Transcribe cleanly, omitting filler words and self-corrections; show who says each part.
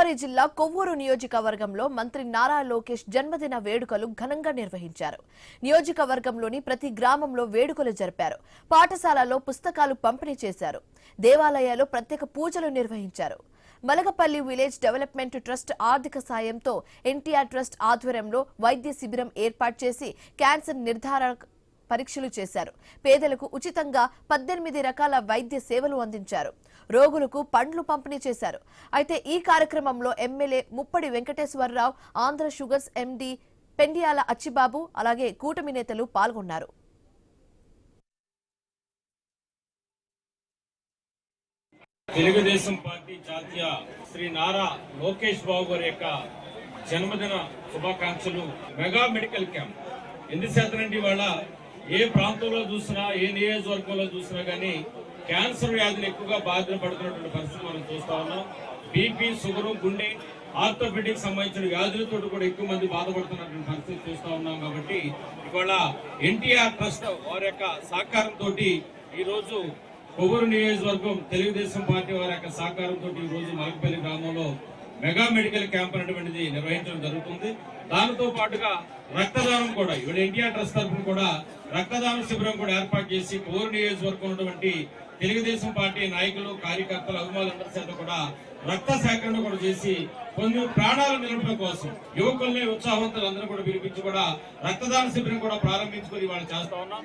Speaker 1: గోదావరి జిల్లా కొవ్వూరు నియోజకవర్గంలో మంత్రి నారా లోకేష్ జన్మదిన వేడుకలు ఘనంగా నిర్వహించారు. నియోజకవర్గంలోని ప్రతి గ్రామంలో వేడుకలు జరిపారు. పాఠశాలలో పుస్తకాలు పంపిణీ చేశారు. దేవాలయాల్లో ప్రత్యేక పూజలు నిర్వహించారు. మలగపల్లి విలేజ్ డెవలప్మెంట్ ట్రస్ట్ ఆర్థిక సాయంతో ఎన్టీఆర్ ట్రస్ట్ ఆధ్వర్యంలో వైద్య శిబిరం ఏర్పాటు చేసి క్యాన్సర్ నిర్ధారణ పరీక్షలు చేశారు. పేదలకు ఉచితంగా 18 రకాల వైద్య సేవలు అందించారు. రోగులకు పండ్లు పంపిణీ చేశారు. అయితే ఈ కార్యక్రమంలో MLA ముప్పడి Venkateswararao, Andhra sugars MD Pendyala Achibabu, అలాగే కూటమి నేతలు పాల్గొన్నారు.
Speaker 2: తెలుగుదేశం పార్టీ జాతీయ శ్రీ నారా లోకేష్ బాబు గారి యొక్క జన్మదిన శుభాకాంక్షలు. మెగా మెడికల్ క్యాంప్ ఎందుచేతనండి వాళ్ళ ఏ ప్రాంతంలో చూసినా ఏ నియోజకవర్గంలో చూసినా గానీ క్యాన్సర్ వ్యాధులు ఎక్కువగా బాధలు పడుతున్నటువంటి పరిస్థితి మనం చూస్తా ఉన్నాం. బీపీ, షుగర్, గుండె, ఆర్థోపెడిక్ సంబంధించిన వ్యాధులతో కూడా ఎక్కువ మంది బాధపడుతున్నటువంటి పరిస్థితి చూస్తా ఉన్నాం. కాబట్టి ఇవాళ ఎన్టీఆర్ ట్రస్ట్ వారి యొక్క సహకారంతో ఈ రోజు కొవ్వూరు నియోజకవర్గం తెలుగుదేశం పార్టీ వారి యొక్క సహకారంతో ఈ రోజు మలకపల్లి గ్రామంలో మెగా మెడికల్ క్యాంప్ అనేటువంటిది నిర్వహించడం జరుగుతుంది. దానితో పాటుగా రక్తదానం కూడా ఇవాళ ఎన్టీఆర్ ట్రస్ట్ తరఫున కూడా రక్తదాన శిబిరం కూడా ఏర్పాటు చేసి కొవ్వూరు నియోజకవర్గం ఉన్నటువంటి తెలుగుదేశం పార్టీ నాయకులు, కార్యకర్తలు, అభిమానులందరి చేత కూడా రక్త సేకరణ కూడా చేసి కొన్ని ప్రాణాలు నిలపడం కోసం యువకుల్ని, ఉత్సాహవంతులందరూ కూడా పిలిపించి కూడా రక్తదాన శిబిరం కూడా ప్రారంభించుకొని వాళ్ళు చేస్తా ఉన్నాం.